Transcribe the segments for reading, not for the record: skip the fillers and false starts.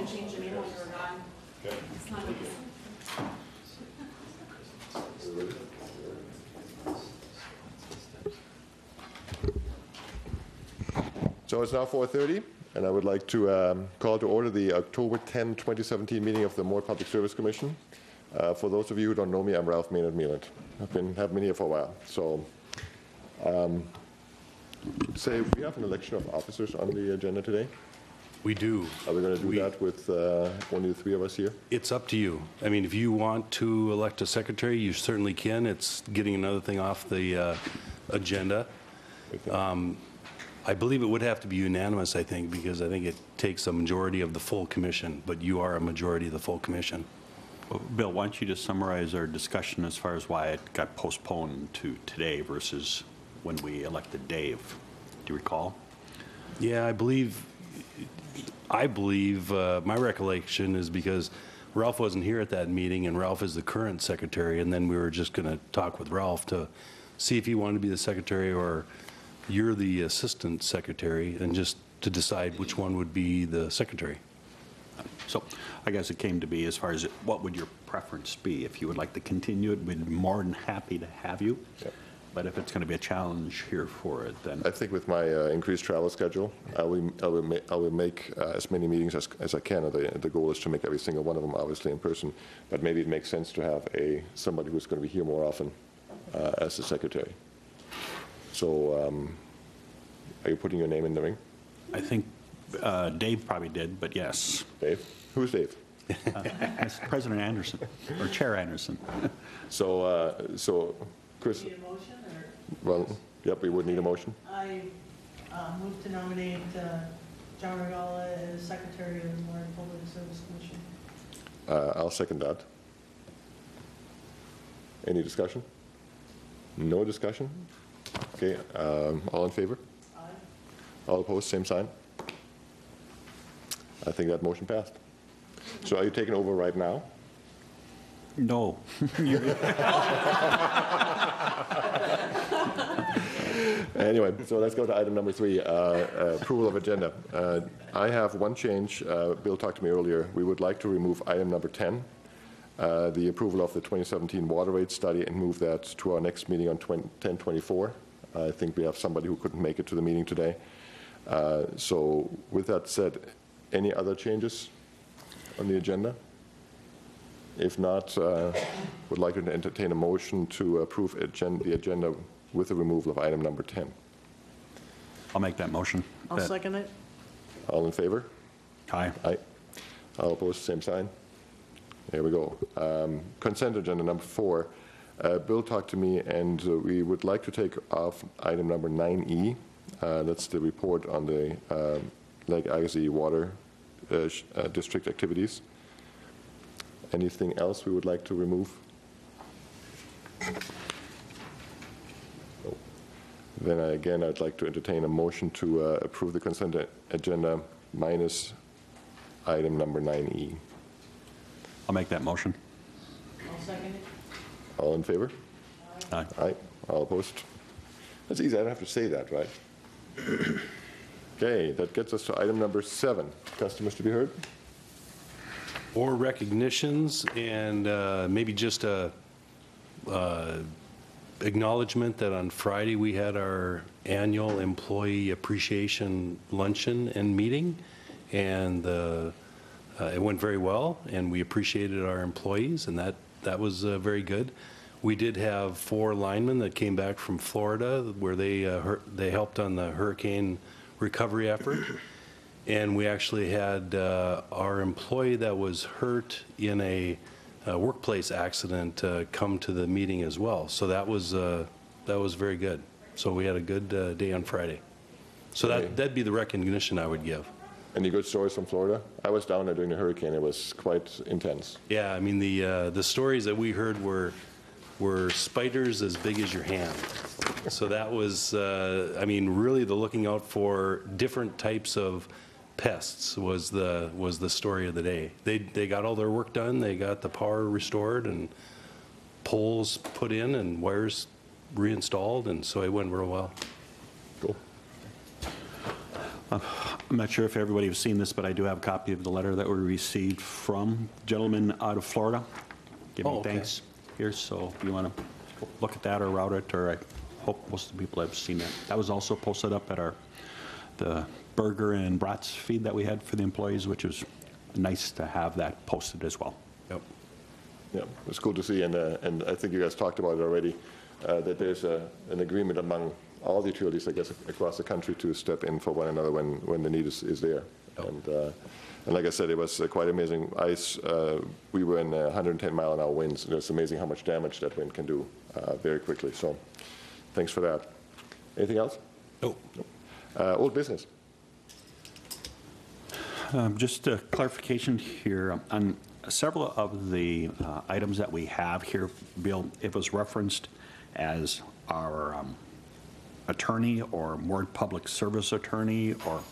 change the name when you're gone. Okay. It's not easy. So it's now 4:30, and I would like to call to order the October 10, 2017 meeting of the Moorhead Public Service Commission. For those of you who don't know me, I'm Ralph Maynard Mealand. Have been here for a while. So, we have an election of officers on the agenda today. We do. Are we going to do that with only the three of us here? It's up to you. I mean, if you want to elect a secretary, you certainly can. It's getting another thing off the agenda. I believe it would have to be unanimous, I think, because I think it takes a majority of the full commission, but you are a majority of the full commission. Well, Bill, why don't you just summarize our discussion as far as why it got postponed to today versus when we elected Dave? Do you recall? Yeah, I believe my recollection is because Ralph wasn't here at that meeting, and Ralph is the current secretary, and then we were just going to talk with Ralph to see if he wanted to be the secretary or you're the assistant secretary, and just to decide which one would be the secretary. So I guess it came to be as far as what would your preference be? If you would like to continue it, we'd be more than happy to have you. Yep. But if it's going to be a challenge here for it, then I think with my increased travel schedule, I will make as many meetings as I can. The goal is to make every single one of them obviously in person, but maybe it makes sense to have somebody who's going to be here more often as the secretary. So are you putting your name in the ring? I think Dave probably did, but yes. Dave? Who's Dave? As President Anderson, or Chair Anderson. So Chris? Need a motion, or? Well, yep, we would need a motion. I move to nominate John Regala as Secretary of the Moorhead Public Service Commission. I'll second that. Any discussion? No discussion? Okay, all in favor? Aye. All opposed, same sign? I think that motion passed. So are you taking over right now? No. Anyway, so let's go to item number 3, approval of agenda. I have one change. Bill talked to me earlier. We would like to remove item number 10, the approval of the 2017 water rate study, and move that to our next meeting on 10/24. I think we have somebody who couldn't make it to the meeting today. So with that said, any other changes on the agenda? If not, would like to entertain a motion to approve the agenda with the removal of item number 10. I'll make that motion. I'll second it. All in favor? Aye. Aye. All opposed, same sign. There we go. Consent agenda number 4. Bill talked to me, and we would like to take off item number 9E. That's the report on the Lake Agassiz Water District activities. Anything else we would like to remove? No. Then again, I'd like to entertain a motion to approve the consent agenda minus item number 9E. I'll make that motion. I'll second it. All in favor? Aye. Aye. All opposed? That's easy. I don't have to say that, right? Okay, that gets us to item number 7. Customers to be heard? Or recognitions, and maybe just a acknowledgement that on Friday we had our annual employee appreciation luncheon and meeting, and it went very well, and we appreciated our employees, and that was very good. We did have 4 linemen that came back from Florida, where they helped on the hurricane recovery effort. And we actually had our employee that was hurt in a workplace accident come to the meeting as well. So that was very good. So we had a good day on Friday. So that'd be the recognition I would give. Any good stories from Florida? I was down there during the hurricane. It was quite intense. Yeah, I mean the stories that we heard were spiders as big as your hand. So that was, I mean, really the looking out for different types of pests was the story of the day. They got all their work done. They got the power restored and poles put in and wires reinstalled, and so it went real well. Cool. I'm not sure if everybody has seen this, but I do have a copy of the letter that we received from gentlemen out of Florida, giving Oh, okay. thanks here. So if you want to look at that or route it, or I hope most of the people have seen that. That was also posted up at the burger and brats feed that we had for the employees, which was nice to have that posted as well. Yep. Yeah, it's cool to see, and I think you guys talked about it already, that there's an agreement among all the utilities, I guess, across the country to step in for one another when the need is there. Yep. And like I said, it was quite amazing. We were in 110-mile-an-hour winds, and it's amazing how much damage that wind can do very quickly. So thanks for that. Anything else? Nope. Old business. Just a clarification here on several of the items that we have here, Bill, it was referenced as our attorney or Moorhead Public Service attorney, or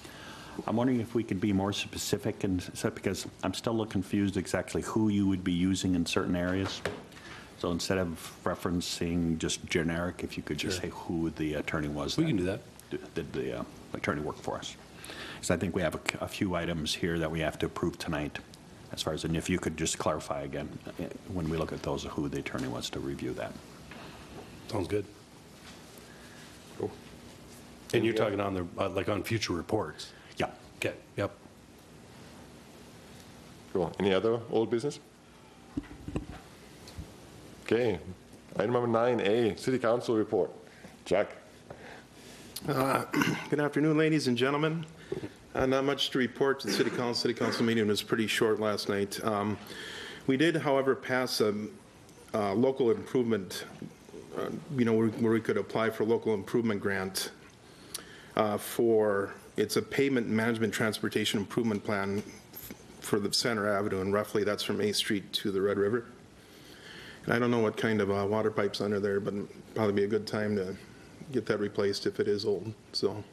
I'm wondering if we could be more specific, and because I'm still a little confused exactly who you would be using in certain areas. So instead of referencing just generic, if you could just say who the attorney was. We can do that. Did the attorney work for us? Because I think we have a few items here that we have to approve tonight, as far as, and if you could just clarify again, when we look at those, who the attorney was to review that. Sounds good. Cool. And you're talking on the, like on future reports? Yeah. Okay, yep. Cool. Any other old business? Okay. Item number 9A, City Council report. Jack. Good afternoon, ladies and gentlemen. Not much to report to the City Council. City Council meeting was pretty short last night. We did, however, pass a local improvement, where we could apply for a local improvement grant it's a pavement management transportation improvement plan for the Center Avenue, and roughly that's from 8th Street to the Red River. And I don't know what kind of water pipes under there, but it'd probably be a good time to get that replaced if it is old. So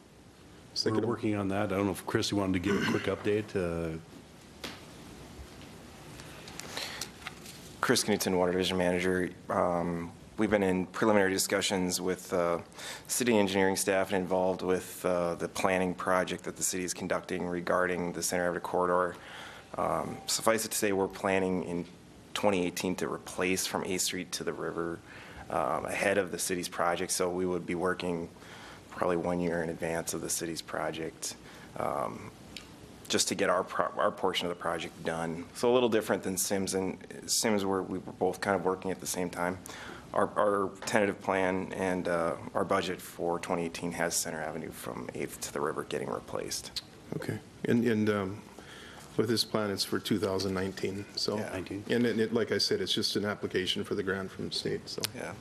We're working on that. I don't know if Chris, you wanted to give a quick update. Chris Knutson, Water Division Manager. We've been in preliminary discussions with city engineering staff and involved with the planning project that the city is conducting regarding the Center Avenue corridor. Suffice it to say, we're planning in 2018 to replace from 8th Street to the river ahead of the city's project, so we would be working probably 1 year in advance of the city's project, just to get our portion of the project done. So a little different than Sims, and Sims where we were both kind of working at the same time. Our tentative plan and our budget for 2018 has Center Avenue from 8th to the river getting replaced. Okay. And with this plan, it's for 2019. So, Yeah, 19. And like I said, it's just an application for the grant from the state. So. Yeah.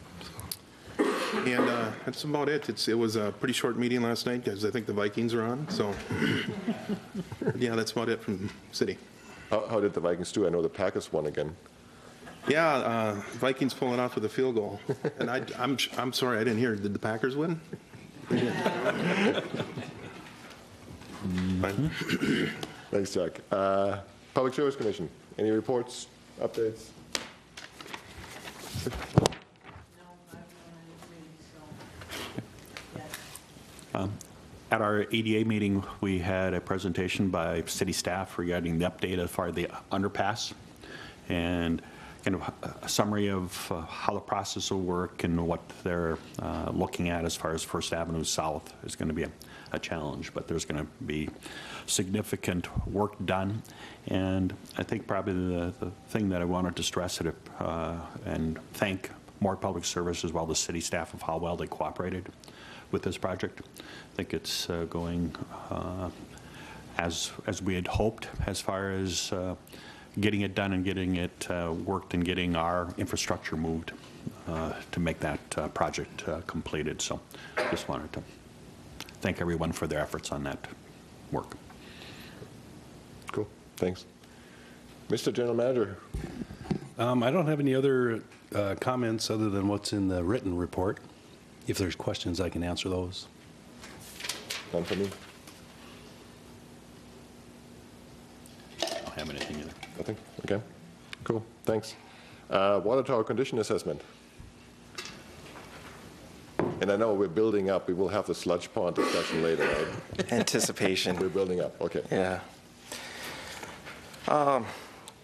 And that's about it. It was a pretty short meeting last night because I think the Vikings are on. So, yeah, that's about it from city. How did the Vikings do? I know the Packers won again. Yeah, Vikings pulling off with a field goal. And I'm sorry, I didn't hear. Did the Packers win? Fine. Thanks, Jack. Public Service Commission, any reports, updates? No, I've done anything, so, yes. At our EDA meeting, we had a presentation by city staff regarding the update as far as the underpass, and kind of a summary of how the process will work and what they're looking at as far as First Avenue South is going to be a challenge, but there's going to be significant work done. And I think probably the thing that I wanted to stress it and thank Moorhead Public Service as well, the city staff, of how well they cooperated with this project. I think it's going as we had hoped as far as getting it done and getting it worked and getting our infrastructure moved to make that project completed. So just wanted to thank everyone for their efforts on that work. Cool, thanks. Mr. General Manager. I don't have any other comments other than what's in the written report. If there's questions, I can answer those. None for me. I don't have anything either. Nothing? Okay, cool, thanks. Water tower condition assessment. And I know we're building up. We will have the sludge pond discussion later, right? Anticipation. We're building up. Okay. Yeah.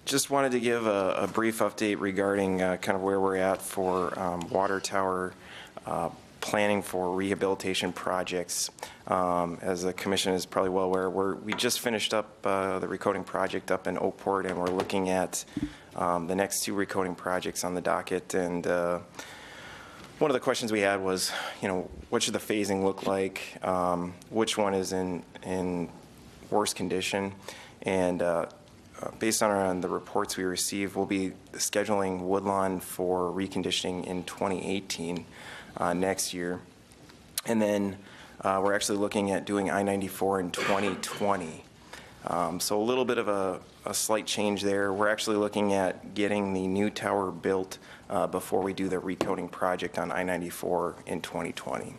Just wanted to give a brief update regarding kind of where we're at for water tower planning for rehabilitation projects. As the commission is probably well aware, we just finished up the recoding project up in Oakport, and we're looking at the next 2 recoding projects on the docket. And one of the questions we had was, what should the phasing look like? Which one is in worse condition? And based on the reports we received, we'll be scheduling Woodlawn for reconditioning in 2018 next year. And then we're actually looking at doing I-94 in 2020. So a little bit of a slight change there. We're actually looking at getting the new tower built before we do the recoding project on I-94 in 2020.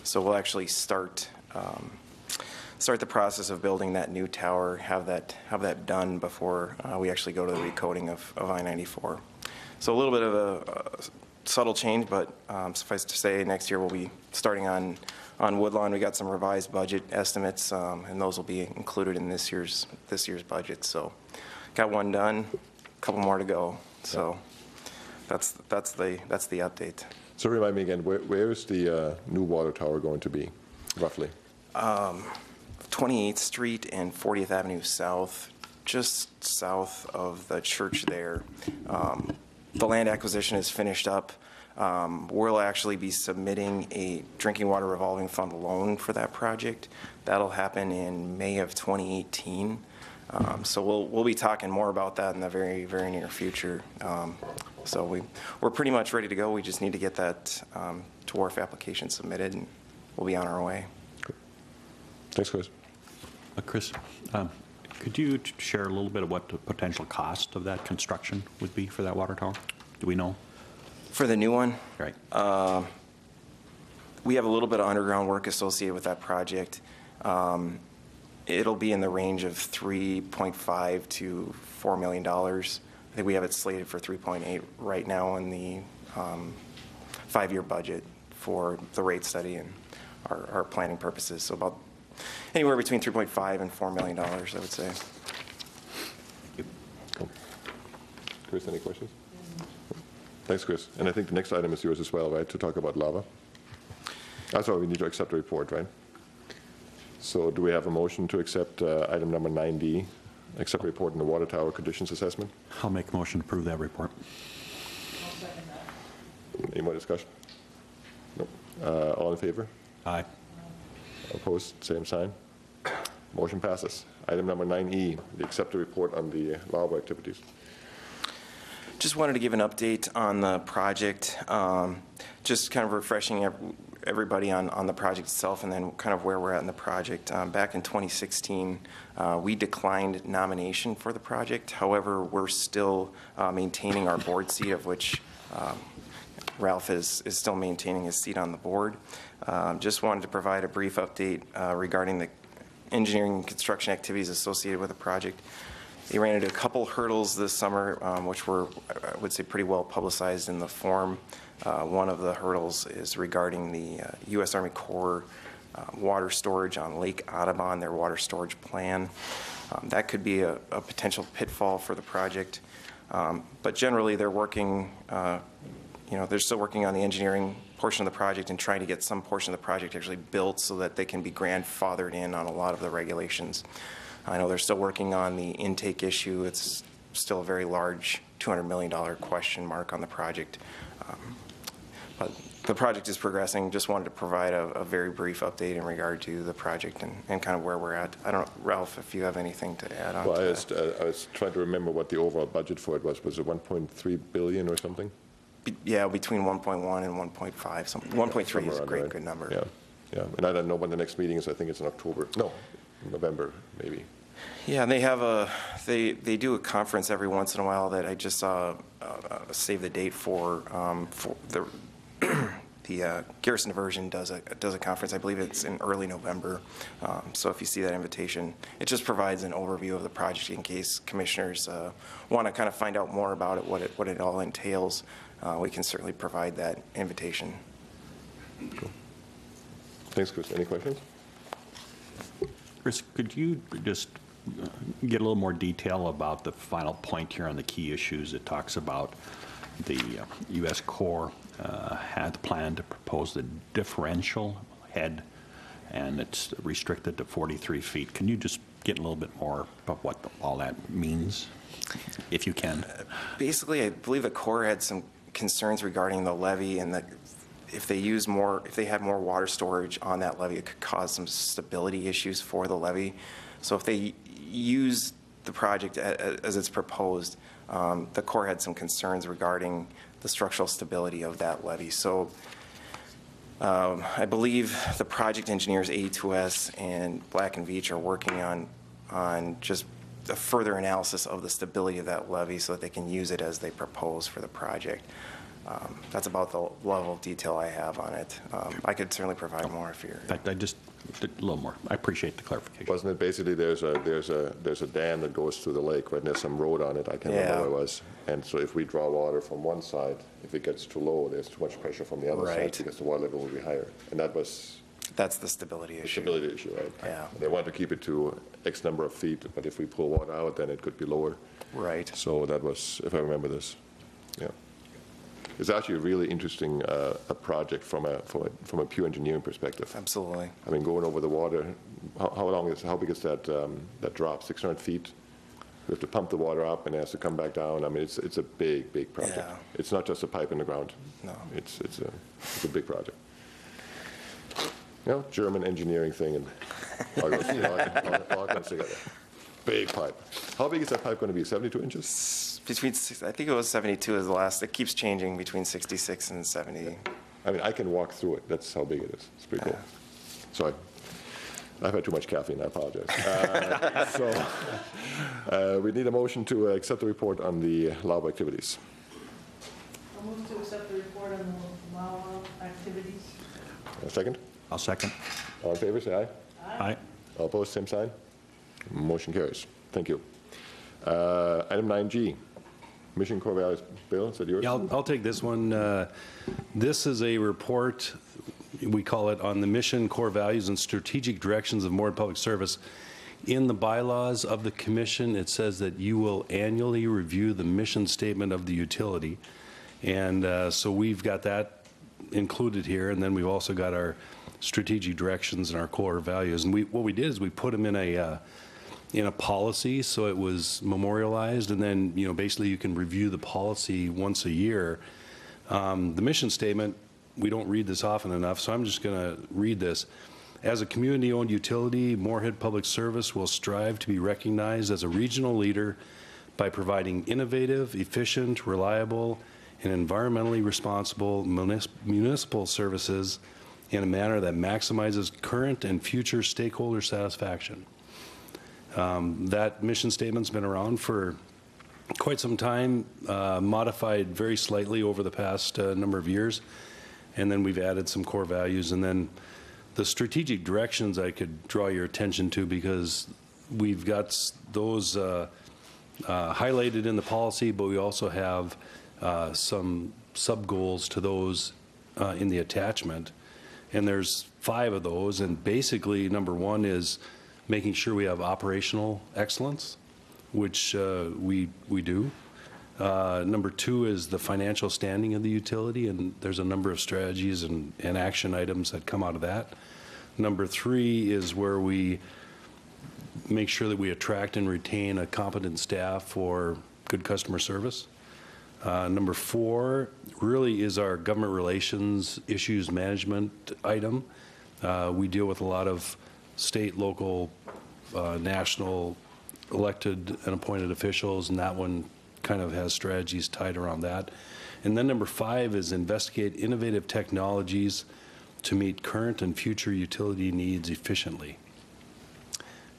So we'll actually start the process of building that new tower, have that done before we actually go to the recoding of I-94. So a little bit of a subtle change, but suffice to say, next year we'll be starting on Woodlawn. We got some revised budget estimates, and those will be included in this year's budget. So got one done, a couple more to go. So that's the update. So remind me again, where is the new water tower going to be, roughly? 28th Street and 40th Avenue South, just south of the church there. The land acquisition is finished up. We'll actually be submitting a drinking water revolving fund loan for that project. That'll happen in May of 2018. So we'll be talking more about that in the very, very near future. So we're pretty much ready to go. We just need to get that TWRF application submitted, and we'll be on our way. Thanks, Chris. Chris, could you share a little bit of what the potential cost of that construction would be for that water tower? Do we know? For the new one? Right. We have a little bit of underground work associated with that project. It'll be in the range of $3.5 to $4 million. I think we have it slated for 3.8 right now in the 5-year budget for the rate study and our planning purposes. So about anywhere between 3.5 and $4 million, I would say. Cool. Chris, any questions? Thanks, Chris. And I think the next item is yours as well, right, to talk about lava? That's why we need to accept the report, right? So do we have a motion to accept item number 9D, accept report on the water tower conditions assessment? I'll make a motion to approve that report. I'll second that. Any more discussion? Nope. All in favor? Aye. Opposed? Same sign. Motion passes. Item number 9E, the accept the report on the lava activities. Just wanted to give an update on the project, just kind of refreshing everybody on the project itself and then kind of where we're at in the project. Back in 2016, we declined nomination for the project. However, we're still maintaining our board seat, of which Ralph is still maintaining his seat on the board. Just wanted to provide a brief update regarding the engineering and construction activities associated with the project. They ran into a couple hurdles this summer, which were, I would say, pretty well publicized in the forum. One of the hurdles is regarding the U.S. Army Corps water storage on Lake Audubon, their water storage plan. That could be a potential pitfall for the project. But generally, they're working, they're still working on the engineering portion of the project and trying to get some portion of the project actually built so that they can be grandfathered in on a lot of the regulations. I know they're still working on the intake issue. It's still a very large $200 million question mark on the project. But the project is progressing. Just wanted to provide a very brief update in regard to the project and kind of where we're at. I don't know, Ralph, if you have anything to add on to that. I was trying to remember what the overall budget for it was. Was it 1.3 billion or something? Yeah, between 1.1 and 1.5. 1.3 is a great, good number. Yeah. And I don't know when the next meeting is. I think it's in October. No, November, maybe. Yeah, and they have they do a conference every once in a while that I just saw save the date for the Garrison Diversion does a conference. I believe it's in early November. So if you see that invitation, it just provides an overview of the project in case commissioners want to kind of find out more about it, what it all entails. We can certainly provide that invitation. Cool. Thanks, Chris. Any questions? Chris, could you just get a little more detail about the final point here on the key issues? It talks about the U.S. Corps had the plan to propose the differential head, and it's restricted to 43 feet. Can you just get a little bit more about what all that means, if you can? Basically, I believe the Corps had some concerns regarding the levee, and that if they had more water storage on that levee, it could cause some stability issues for the levee. So if they use the project as it's proposed, the Corps had some concerns regarding the structural stability of that levee. So I believe the project engineers, A2S and Black and Veatch, are working on just a further analysis of the stability of that levee so that they can use it as they propose for the project. That's about the level of detail I have on it. I could certainly provide more if you're. In fact, I just a little more. I appreciate the clarification. Wasn't it basically there's a dam that goes through the lake, right? And there's some road on it. I can't remember what it was. And so if we draw water from one side, if it gets too low, there's too much pressure from the other side because the water level will be higher. And That's the stability issue. Stability issue, right? Yeah. They want to keep it to X number of feet, but if we pull water out, then it could be lower. Right. So that was, if I remember this, yeah. It's actually a really interesting a project from a pure engineering perspective. Absolutely. I mean, going over the water, how big is that drop? 600 feet? We have to pump the water up and it has to come back down. I mean, it's a big, big project. Yeah. It's not just a pipe in the ground. No. It's a big project. You know, German engineering thing and all comes together. Big pipe. How big is that pipe going to be? 72 inches? I think it was 72 is the last. It keeps changing between 66 and 70. I mean, I can walk through it. That's how big it is. It's pretty cool. Sorry. I've had too much caffeine. I apologize. We need a motion to accept the report on the lab activities. I'll move to accept the report on the LAWA activities. A second? I'll second. All in favor, say aye. Aye. All opposed, same sign. Motion carries. Thank you. Item 9G, Mission Core Values. Bill, is that yours? Yeah, I'll take this one. This is a report, we call it, on the mission, core values, and strategic directions of Moorhead Public Service. In the bylaws of the commission, it says that you will annually review the mission statement of the utility. And so we've got that included here, and then we've also got our strategic directions and our core values. And what we did is we put them in a policy, so it was memorialized, and then basically you can review the policy once a year. The mission statement, we don't read this often enough, so I'm just going to read this. As a community-owned utility, Moorhead Public Service will strive to be recognized as a regional leader by providing innovative, efficient, reliable, and environmentally responsible municipal services in a manner that maximizes current and future stakeholder satisfaction. That mission statement's been around for quite some time, modified very slightly over the past number of years, and then we've added some core values. And then the strategic directions I could draw your attention to, because we've got those highlighted in the policy, but we also have some sub-goals to those in the attachment. And there's 5 of those, and basically number 1 is making sure we have operational excellence, which we do. Number 2 is the financial standing of the utility, and there's a number of strategies and action items that come out of that. Number 3 is where we make sure that we attract and retain a competent staff for good customer service. Number 4 really is our government relations issues management item. We deal with a lot of state, local, national elected and appointed officials, and that one kind of has strategies tied around that. And then number 5 is investigate innovative technologies to meet current and future utility needs efficiently.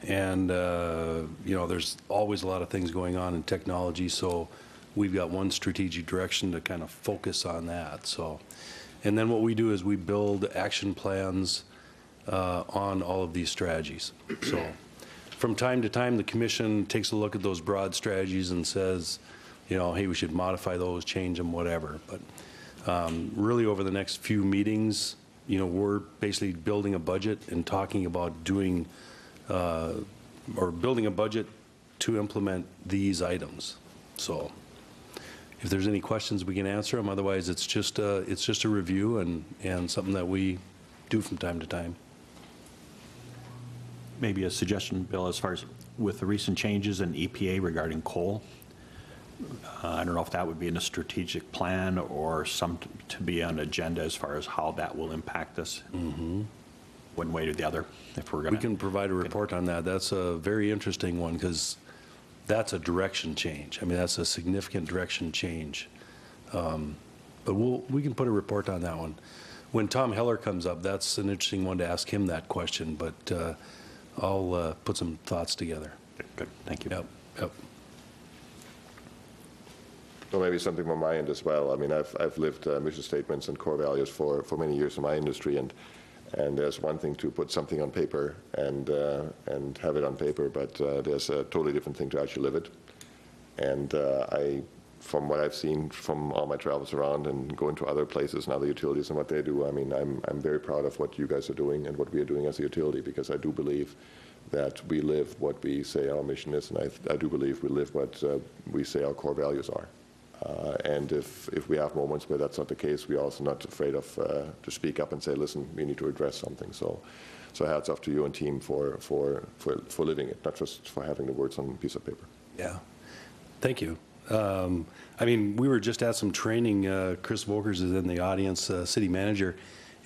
And there's always a lot of things going on in technology, so we've got one strategic direction to kind of focus on that. So, and then what we do is we build action plans on all of these strategies. So from time to time, the commission takes a look at those broad strategies and says, hey, we should modify those, change them, whatever. But really over the next few meetings, we're basically building a budget and talking about doing, or building a budget to implement these items. So if there's any questions, we can answer them. Otherwise, it's just a review and something that we do from time to time. Maybe a suggestion, Bill, as far as with the recent changes in EPA regarding coal, I don't know if that would be in a strategic plan or some to be on agenda as far as how that will impact us, one way or the other, if we're going to. We can provide a report on that. That's a very interesting one because that's a direction change. I mean, that's a significant direction change. But we can put a report on that one. When Tom Heller comes up, that's an interesting one to ask him that question, but I'll put some thoughts together. Good, thank you. Yep. So maybe something from my end as well. I mean, I've lived mission statements and core values for many years in my industry, and there's one thing to put something on paper and have it on paper, but there's a totally different thing to actually live it. And from what I've seen from all my travels around and going to other places and other utilities and what they do, I mean, I'm very proud of what you guys are doing and what we are doing as a utility, because I do believe that we live what we say our mission is, and I do believe we live what we say our core values are. And if we have moments where that's not the case, we're also not afraid of to speak up and say, listen, we need to address something. So hats off to you and team for living it, not just for having the words on a piece of paper. Yeah, thank you. I mean, we were just at some training. Chris Volkers is in the audience, city manager,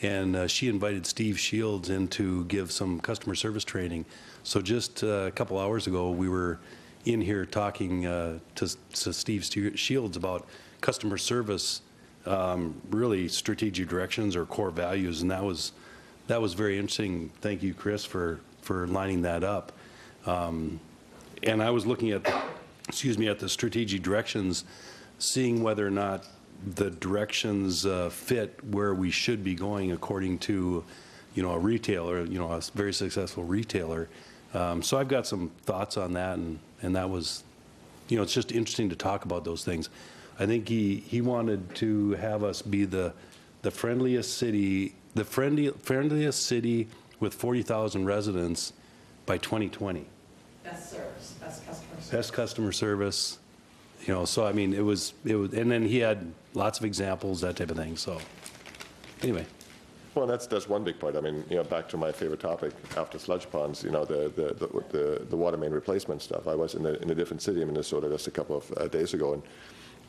and she invited Steve Shields in to give some customer service training. So just a couple hours ago, we were in here talking to Steve Shields about customer service, really strategic directions or core values, and that was very interesting. Thank you, Chris, for lining that up. And I was looking at the strategic directions, seeing whether or not the directions fit where we should be going according to, a retailer, a very successful retailer. So I've got some thoughts on that, and that was, it's just interesting to talk about those things. I think he wanted to have us be the friendliest city, friendliest city with 40,000 residents by 2020. Best service, best customer service. Best customer service, so I mean, it was, and then he had lots of examples, that type of thing, so, anyway. Well, that's one big part. I mean, back to my favorite topic after sludge ponds, the water main replacement stuff. I was in a different city in Minnesota just a couple of days ago,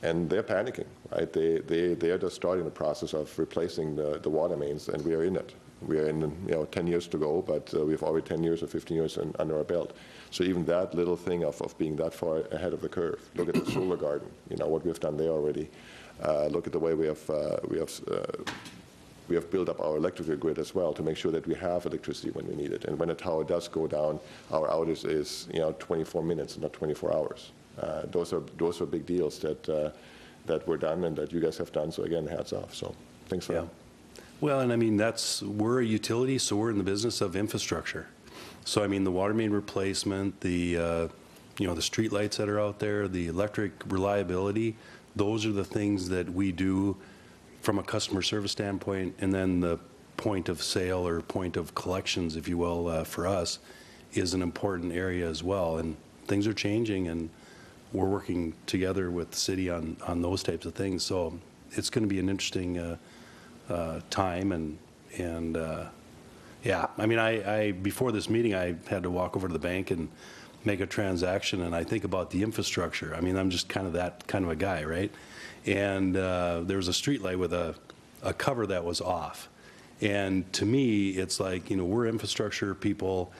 and they're panicking, right? They are just starting the process of replacing the water mains, and we are in it. We are in 10 years to go, but we have already 10 years or 15 years under our belt. So even that little thing of being that far ahead of the curve. Look at the solar garden, what we've done there already. Look at the way we have built up our electrical grid as well to make sure that we have electricity when we need it. And when a tower does go down, our outage is 24 minutes, not 24 hours. Those are big deals that were done and that you guys have done. So again, hats off. So thanks for that. Well, and I mean, we're a utility, so we're in the business of infrastructure. So I mean, the water main replacement, the street lights that are out there, the electric reliability, those are the things that we do from a customer service standpoint, and then the point of sale or point of collections, if you will, for us, is an important area as well. And things are changing, and we're working together with the city on those types of things. So it's going to be an interesting time, and yeah, I mean, I before this meeting, I had to walk over to the bank and make a transaction, and I think about the infrastructure. I mean, I'm just kind of that kind of a guy, right? And there was a street light with a cover that was off. And to me, it's like, we're infrastructure people.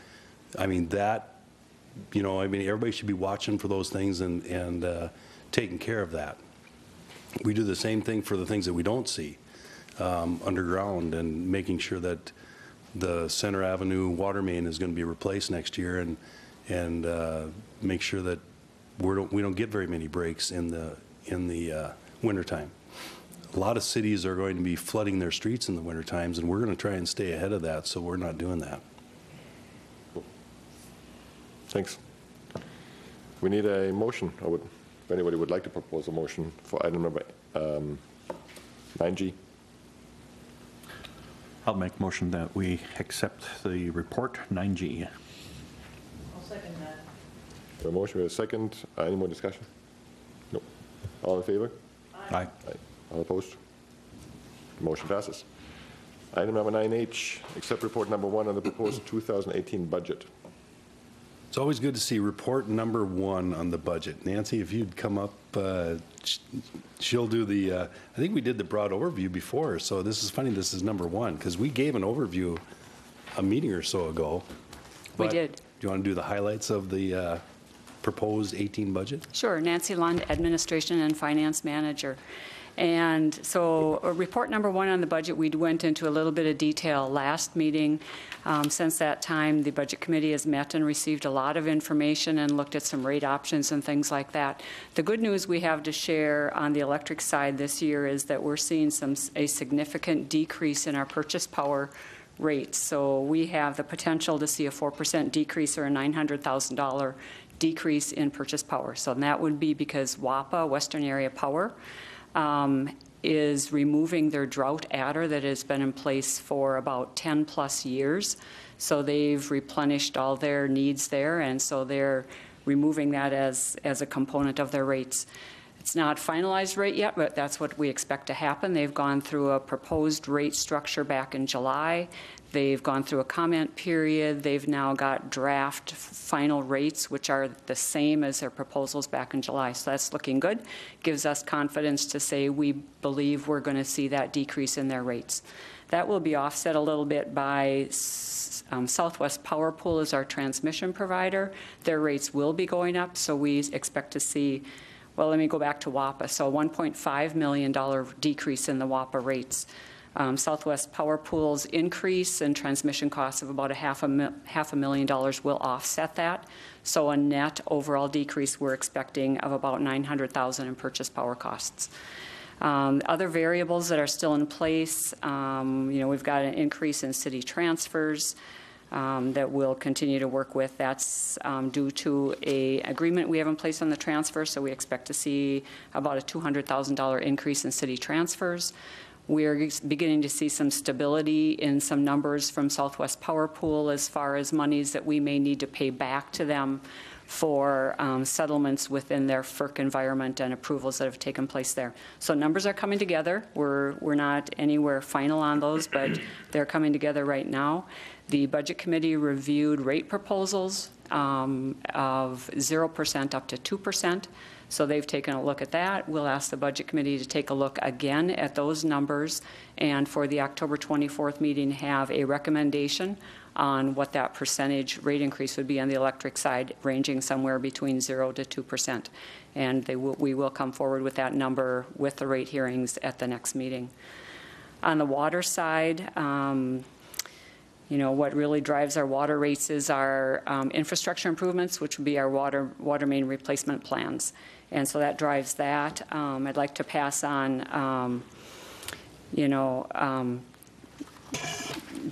I mean, everybody should be watching for those things and taking care of that. We do the same thing for the things that we don't see underground, and making sure that the Center Avenue water main is going to be replaced next year, and make sure that we don't get very many breaks in the wintertime. A lot of cities are going to be flooding their streets in the winter times, and we're going to try and stay ahead of that, so we're not doing that. Cool. Thanks. We need a motion. If anybody would like to propose a motion for item number 9G. I'll make a motion that we accept the report 9G. I'll second that. A motion with a second. Any more discussion? No. All in favor? Aye. Aye. All opposed? Motion passes. Item number 9H, accept report number 1 on the proposed 2018 budget. It's always good to see report number 1 on the budget. Nancy, if you'd come up, she'll do the, I think we did the broad overview before, so this is funny, this is number 1, because we gave an overview a meeting or so ago. We But did. Do you want to do the highlights of the proposed 18 budget? Sure. Nancy Lund, Administration and Finance Manager. And so report number 1 on the budget, we went into a little bit of detail last meeting. Since that time, the Budget Committee has met and received a lot of information and looked at some rate options and things like that. The good news we have to share on the electric side this year is that we're seeing a significant decrease in our purchase power rates. So we have the potential to see a 4% decrease or a $900,000 decrease in purchase power. So that would be because WAPA, Western Area Power, is removing their drought adder that has been in place for about 10 plus years. So they've replenished all their needs there, and so they're removing that as a component of their rates. It's not finalized rate yet, but that's what we expect to happen. They've gone through a proposed rate structure back in July. They've gone through a comment period. They've now got draft final rates, which are the same as their proposals back in July. So that's looking good. Gives us confidence to say we believe we're going to see that decrease in their rates. That will be offset a little bit by Southwest Power Pool is our transmission provider. Their rates will be going up, so we expect to see, well, let me go back to WAPA. So a $1.5 million decrease in the WAPA rates. Southwest Power Pool's increase in transmission costs of about $500,000 will offset that. So a net overall decrease we're expecting of about $900,000 in purchase power costs. Other variables that are still in place, we've got an increase in city transfers that we'll continue to work with. That's due to an agreement we have in place on the transfer, so we expect to see about a $200,000 increase in city transfers. We're beginning to see some stability in some numbers from Southwest Power Pool as far as monies that we may need to pay back to them for settlements within their FERC environment and approvals that have taken place there. So numbers are coming together. We're not anywhere final on those, but they're coming together right now. The Budget Committee reviewed rate proposals of 0% up to 2%. So they've taken a look at that. We'll ask the Budget Committee to take a look again at those numbers, and for the October 24th meeting have a recommendation on what that percentage rate increase would be on the electric side, ranging somewhere between 0 to 2%. And we will come forward with that number with the rate hearings at the next meeting. On the water side, what really drives our water rates is our infrastructure improvements, which would be our water main replacement plans. And so that drives that. I'd like to pass on,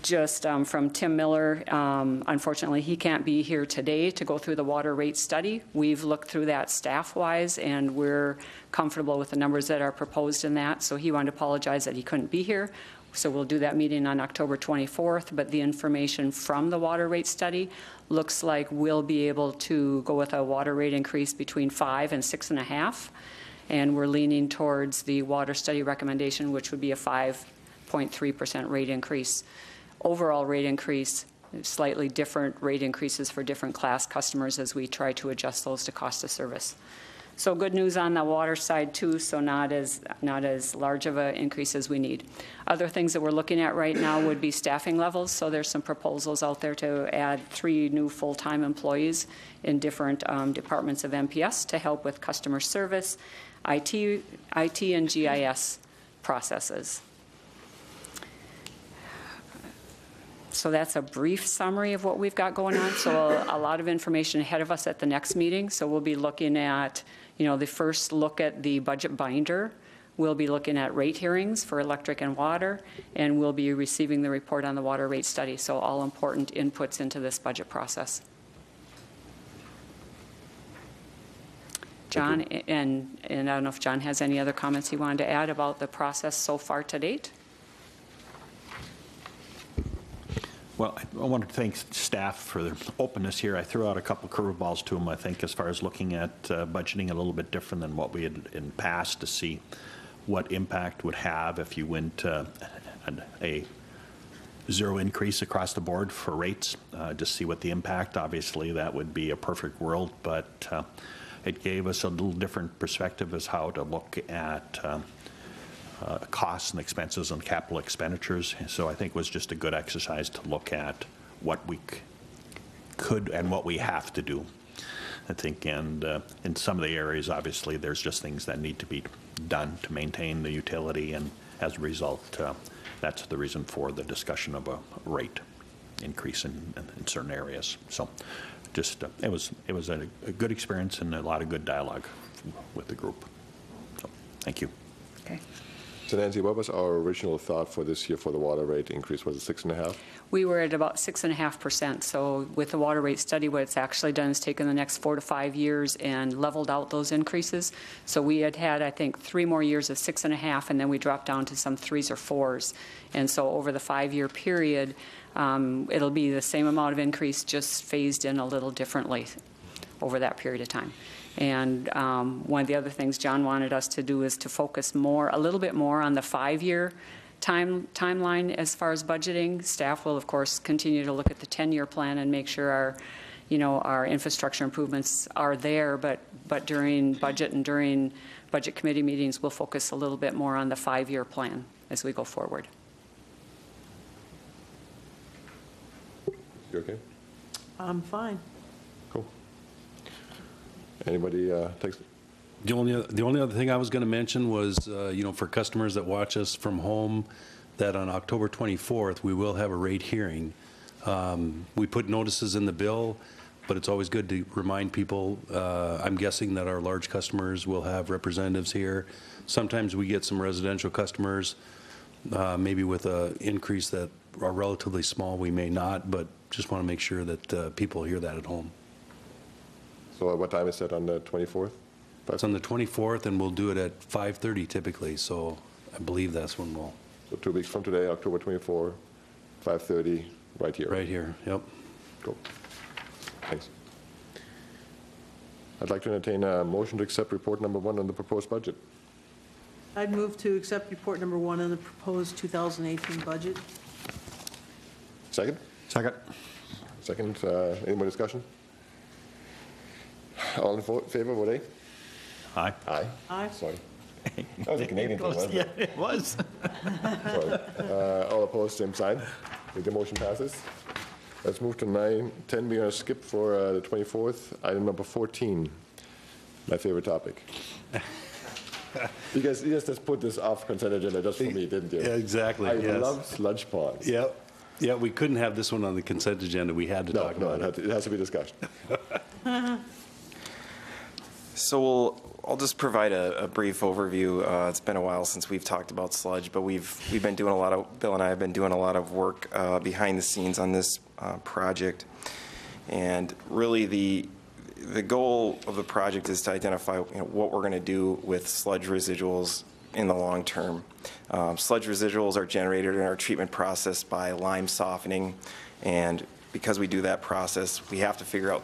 just from Tim Miller. Unfortunately, he can't be here today to go through the water rate study. We've looked through that staff-wise, and we're comfortable with the numbers that are proposed in that. So he wanted to apologize that he couldn't be here. So we'll do that meeting on October 24th, but the information from the water rate study looks like we'll be able to go with a water rate increase between 5 and 6.5, and we're leaning towards the water study recommendation, which would be a 5.3% rate increase. Overall rate increase, slightly different rate increases for different class customers as we try to adjust those to cost of service. So good news on the water side too, so not as large of an increase as we need. Other things that we're looking at right now would be staffing levels. So there's some proposals out there to add 3 new full-time employees in different departments of MPS to help with customer service, IT and GIS processes. So that's a brief summary of what we've got going on. So a lot of information ahead of us at the next meeting. So we'll be looking at, the first look at the budget binder. We'll be looking at rate hearings for electric and water, and we'll be receiving the report on the water rate study. So all important inputs into this budget process. John, and I don't know if John has any other comments he wanted to add about the process so far to date. Well, I want to thank staff for their openness here. I threw out a couple curveballs to them, I think, as far as looking at budgeting a little bit different than what we had in past to see what impact would have if you went a zero increase across the board for rates, just see what the impact. Obviously, that would be a perfect world, but it gave us a little different perspective as how to look at costs and expenses and capital expenditures. So I think it was just a good exercise to look at what we could and what we have to do. I think, and in some of the areas, obviously, there's just things that need to be done to maintain the utility, and as a result, that's the reason for the discussion of a rate increase in certain areas. So just, it was a good experience and a lot of good dialogue with the group. So thank you. Okay. So Nancy, what was our original thought for this year for the water rate increase? Was it 6.5? We were at about 6.5%. So with the water rate study, what it's actually done is taken the next 4 to 5 years and leveled out those increases. So we had, I think, 3 more years of 6.5, and then we dropped down to some 3s or 4s. And so over the 5-year period, it'll be the same amount of increase, just phased in a little differently over that period of time. And one of the other things John wanted us to do is to focus a little bit more on the 5-year timeline as far as budgeting. Staff will, of course, continue to look at the 10-year plan and make sure our infrastructure improvements are there. But during budget and during budget committee meetings, we'll focus a little bit more on the 5-year plan as we go forward. You okay? I'm fine. Cool. Anybody takes? The only other thing I was going to mention was, for customers that watch us from home, that on October 24th, we will have a rate hearing. We put notices in the bill, but it's always good to remind people. I'm guessing that our large customers will have representatives here. Sometimes we get some residential customers, maybe with an increase that are relatively small, we may not, but just want to make sure that people hear that at home. So what time is that on the 24th? It's on the 24th, and we'll do it at 5:30 typically, so I believe that's when we'll... So 2 weeks from today, October 24, 5:30, right here. Right here, yep. Cool. Thanks. I'd like to entertain a motion to accept report number 1 on the proposed budget. I'd move to accept report number 1 on the proposed 2018 budget. Second? Second. Second. Any more discussion? All in favor, vote aye. Aye. Aye. Aye. Sorry. That was a Canadian thing, wasn't it? Yeah, it was. Sorry. All opposed, same sign. The motion passes. Let's move to 9, 10. We're going to skip for the 24th. Item number 14, my favorite topic. You guys just put this off consent agenda just for me, didn't you? Yeah, exactly. I yes. love sludge ponds. Yep. Yeah, we couldn't have this one on the consent agenda. We had to talk about it. It has to be discussed. So I'll just provide a brief overview. It's been a while since we've talked about sludge, but we've been doing Bill and I have been doing a lot of work behind the scenes on this project. And really the goal of the project is to identify what we're going to do with sludge residuals in the long term. Sludge residuals are generated in our treatment process by lime softening, and because we do that process, we have to figure out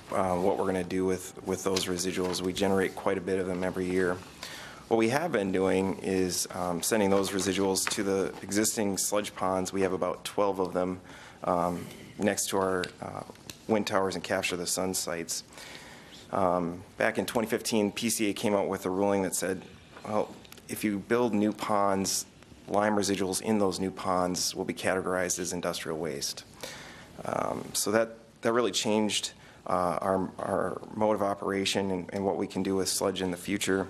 what we're going to do with those residuals. We generate quite a bit of them every year. What we have been doing is sending those residuals to the existing sludge ponds. We have about 12 of them next to our wind towers and capture the sun sites. Back in 2015, PCA came out with a ruling that said, well, if you build new ponds, lime residuals in those new ponds will be categorized as industrial waste. So that really changed our mode of operation and what we can do with sludge in the future.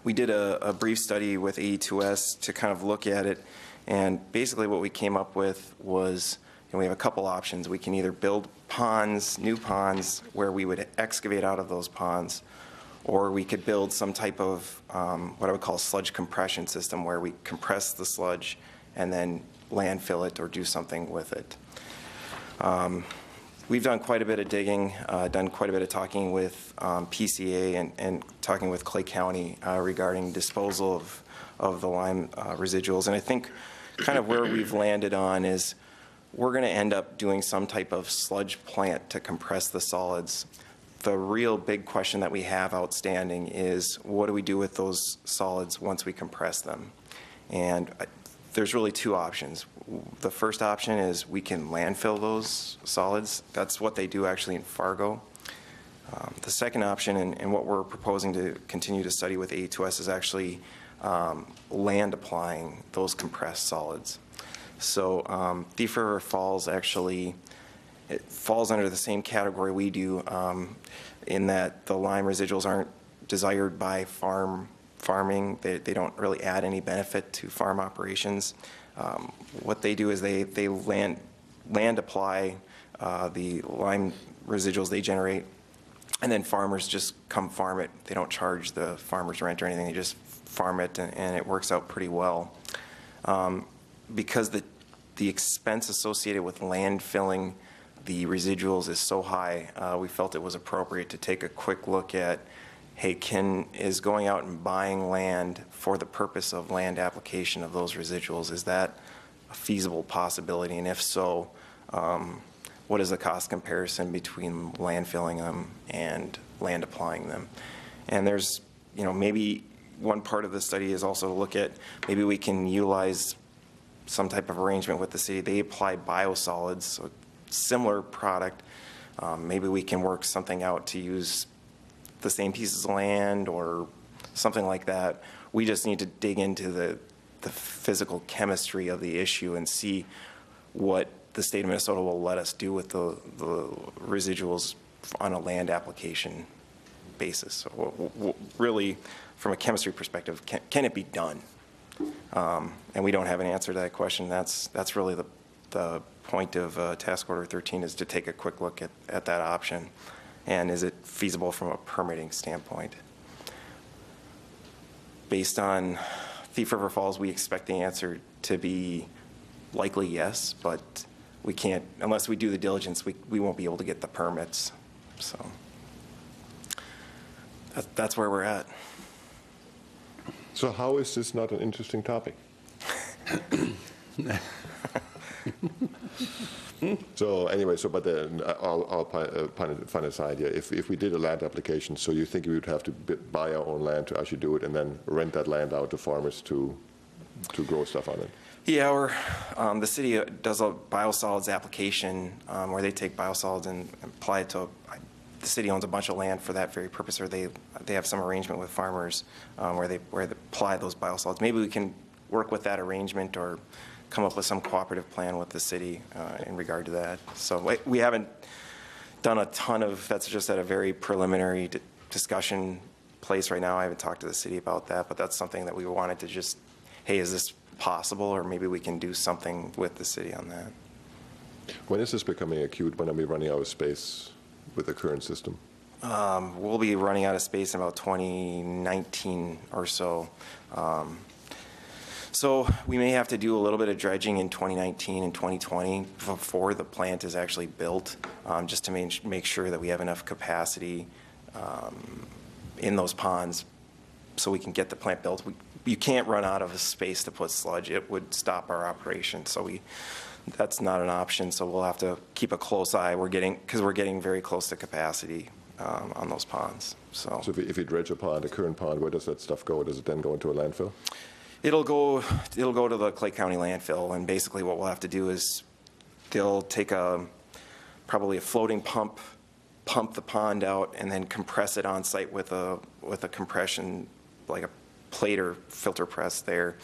We did a brief study with AE2S to kind of look at it, and basically what we came up with was, we have a couple options. We can either build ponds, new ponds, where we would excavate out of those ponds, or we could build some type of what I would call a sludge compression system, where we compress the sludge and then landfill it or do something with it. We've done quite a bit of digging, done quite a bit of talking with PCA and talking with Clay County regarding disposal of the lime residuals. And I think kind of where we've landed on is we're going to end up doing some type of sludge plant to compress the solids. The real big question that we have outstanding is, what do we do with those solids once we compress them? And there's really two options. The first option is we can landfill those solids. That's what they do actually in Fargo. The second option, and what we're proposing to continue to study with A2S, is actually land applying those compressed solids. So Thief River Falls actually, it falls under the same category we do, in that the lime residuals aren't desired by farming. They don't really add any benefit to farm operations. What they do is they land apply the lime residuals they generate, and then farmers just come farm it. They don't charge the farmer's rent or anything. They just farm it, and it works out pretty well. Because the expense associated with landfilling the residuals is so high, we felt it was appropriate to take a quick look at, hey, is going out and buying land for the purpose of land application of those residuals, is that a feasible possibility? And if so, what is the cost comparison between landfilling them and land applying them? And there's, maybe one part of the study is also to look at, maybe we can utilize some type of arrangement with the city. They apply biosolids, so similar product. Maybe we can work something out to use the same pieces of land or something like that. We just need to dig into the physical chemistry of the issue and see what the state of Minnesota will let us do with the residuals on a land application basis. So really, from a chemistry perspective, can it be done? And we don't have an answer to that question. That's really the point of Task Order 13, is to take a quick look at that option. And is it feasible from a permitting standpoint? Based on Thief River Falls, we expect the answer to be likely yes, but we can't, unless we do the diligence, we won't be able to get the permits. So that's where we're at. So how is this not an interesting topic? So anyway, but then I'll find aside, yeah, if we did a land application, so you think we would have to buy our own land to actually do it and then rent that land out to farmers to grow stuff on it? Yeah, or the city does a biosolids application where they take biosolids and apply it to, the city owns a bunch of land for that very purpose, or they have some arrangement with farmers where they apply those biosolids. Maybe we can work with that arrangement or come up with some cooperative plan with the city in regard to that. So we haven't done a ton of, that's just at a very preliminary discussion place right now. I haven't talked to the city about that, but that's something that we wanted to just, hey, is this possible? Or maybe we can do something with the city on that. When is this becoming acute? When are we running out of space with the current system? We'll be running out of space in about 2019 or so. So we may have to do a little bit of dredging in 2019 and 2020 before the plant is actually built, just to make sure that we have enough capacity in those ponds so we can get the plant built. You can't run out of a space to put sludge. It would stop our operation. So that's not an option. So we'll have to keep a close eye. Because we're getting very close to capacity on those ponds. So if you dredge a pond, a current pond, where does that stuff go? Does it then go into a landfill? It'll go to the Clay County landfill, and basically what we'll have to do is they'll take probably a floating pump the pond out, and then compress it on site with a compression, like a plate or filter press there,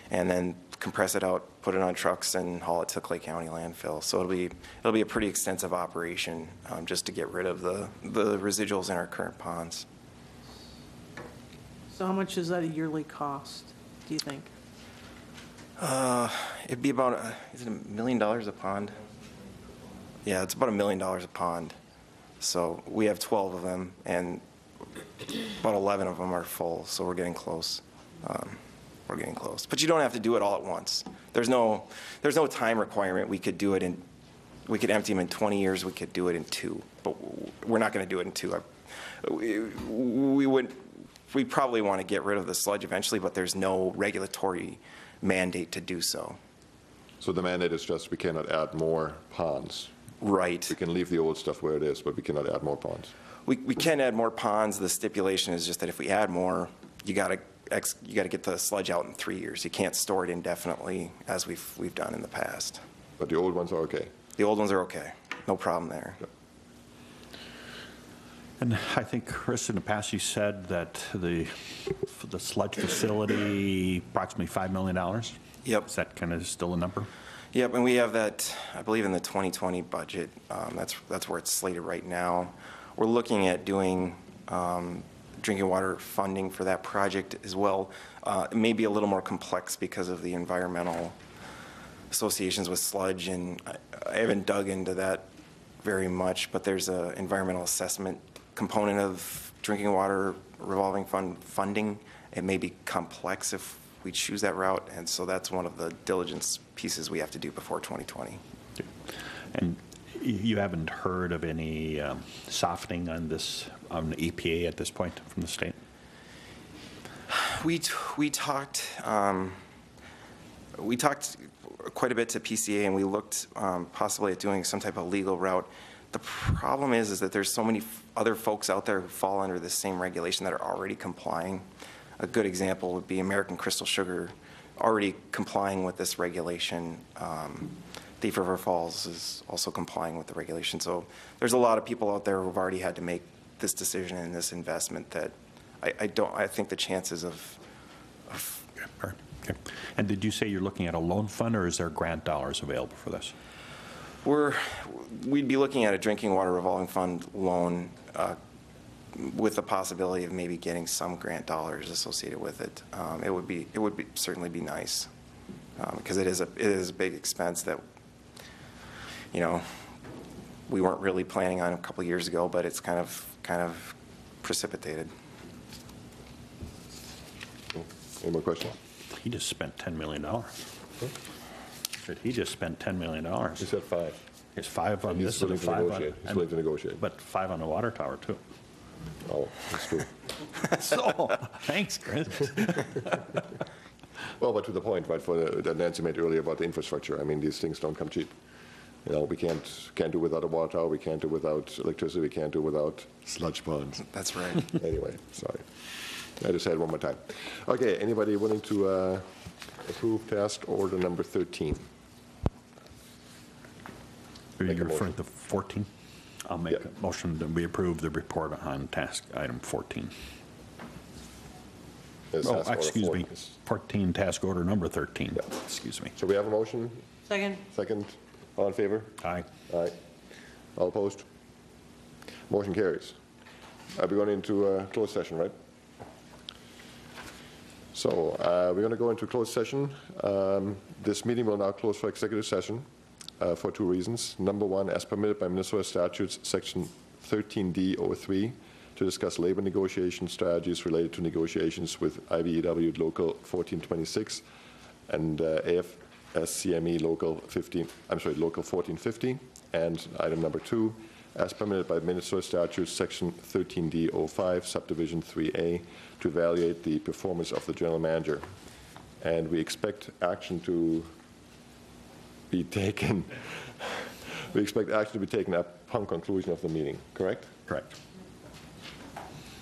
and then compress it out, put it on trucks, and haul it to Clay County landfill. So it'll be a pretty extensive operation just to get rid of the residuals in our current ponds. So how much is that a yearly cost, do you think? It'd be about, is it $1 million a pond? Yeah, it's about $1 million a pond. So we have 12 of them, and about 11 of them are full, so we're getting close. We're getting close. But you don't have to do it all at once. There's no time requirement. We could do it we could empty them in 20 years. We could do it in 2, but we're not going to do it in 2. We probably want to get rid of the sludge eventually, but there's no regulatory mandate to do so. So the mandate is just we cannot add more ponds. Right. We can leave the old stuff where it is, but we cannot add more ponds. We can add more ponds. The stipulation is just that if we add more, you got to get the sludge out in 3 years. You can't store it indefinitely as we've done in the past. But the old ones are okay. The old ones are okay. No problem there. Yep. And I think, Chris, in the past you said that the sludge facility, approximately $5 million? Yep. Is that kind of still a number? Yep, and we have that, I believe, in the 2020 budget. That's where it's slated right now. We're looking at doing drinking water funding for that project as well. It may be a little more complex because of the environmental associations with sludge, and I haven't dug into that very much, but there's an environmental assessment component of drinking water revolving fund funding. It may be complex if we choose that route, and so that's one of the diligence pieces we have to do before 2020. And you haven't heard of any softening on this, on the EPA at this point from the state? We talked quite a bit to PCA, and we looked possibly at doing some type of legal route. The problem is that there's so many other folks out there who fall under the same regulation that are already complying. A good example would be American Crystal Sugar, already complying with this regulation. Thief River Falls is also complying with the regulation. So there's a lot of people out there who've already had to make this decision and this investment that I think the chances of Okay. And did you say you're looking at a loan fund, or is there grant dollars available for this? We'd be looking at a drinking water revolving fund loan with the possibility of maybe getting some grant dollars associated with it. It would certainly be nice because it is a big expense that, you know, we weren't really planning on a couple of years ago, but it's kind of precipitated. Any more questions? He just spent $10 million. He just spent $10 million. He said 5. It's 5 on He's this and willing to 5 on, negotiate. He's willing to negotiate. but 5 on the water tower too. Oh, that's true. So, thanks, Chris. Well, but to the point, right, that Nancy made earlier about the infrastructure. I mean, these things don't come cheap. You know, we can't do without a water tower. We can't do without electricity. We can't do without sludge ponds. That's right. Anyway, sorry. I just said it one more time. Okay, anybody willing to approve task order number 13? Are Make you a motion. referring to 14? I'll make Yep. a motion that we approve the report on task item 14. It's Oh, task order excuse 4. me, 14, task order number 13. Yep. Excuse me. So we have a motion. Second. Second. All in favor? Aye. Aye. All opposed? Motion carries. We're going into closed session, right? So we're going to go into closed session. This meeting will now close for executive session for 2 reasons. Number one, as permitted by Minnesota statutes, section 13D03, to discuss labor negotiation strategies related to negotiations with IBEW Local 1426 and AFSCME Local 1450. And item number 2, as permitted by Minnesota statutes, section 13D05, subdivision 3A, to evaluate the performance of the general manager. And we expect action to be taken. We expect action to be taken upon conclusion of the meeting, correct? Correct.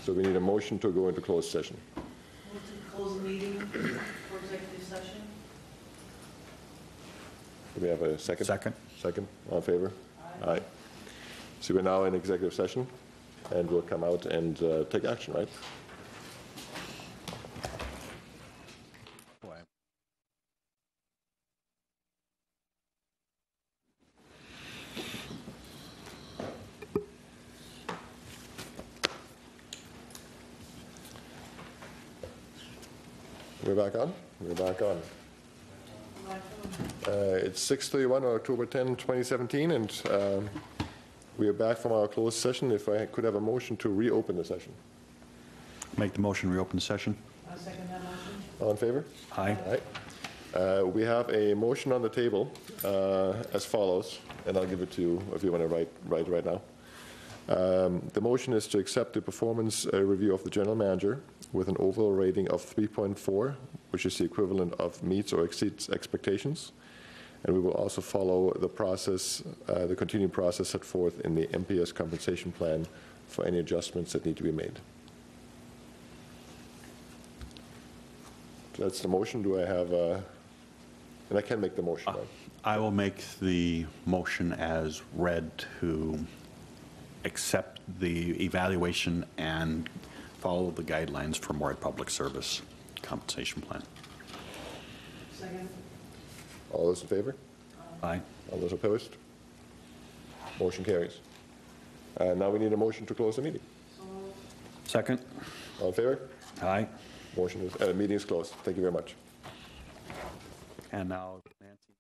So we need a motion to go into closed session. Move to close the meeting for executive session. Do we have a second? Second. Second, all in favor? Aye. So we're now in executive session, and we'll come out and take action, right? We're back on? We're back on. It's 6:31 on October 10, 2017, and we are back from our closed session. If I could have a motion to reopen the session. Make the motion, reopen the session. I'll second that motion. All in favor? Aye. Aye. We have a motion on the table as follows, and I'll give it to you if you want to write right now. The motion is to accept the performance review of the general manager with an overall rating of 3.4, which is the equivalent of meets or exceeds expectations, And we will also follow the process, the continued process set forth in the MPS compensation plan for any adjustments that need to be made. So that's the motion. Do I have a, and I can make the motion, right? I will make the motion as read to accept the evaluation and follow the guidelines for Moorhead Public Service compensation plan. Second. All those in favor? Aye. All those opposed? Motion carries. Now we need a motion to close the meeting. Second. All in favor? Aye. Motion is, meeting is closed. Thank you very much. And now Nancy.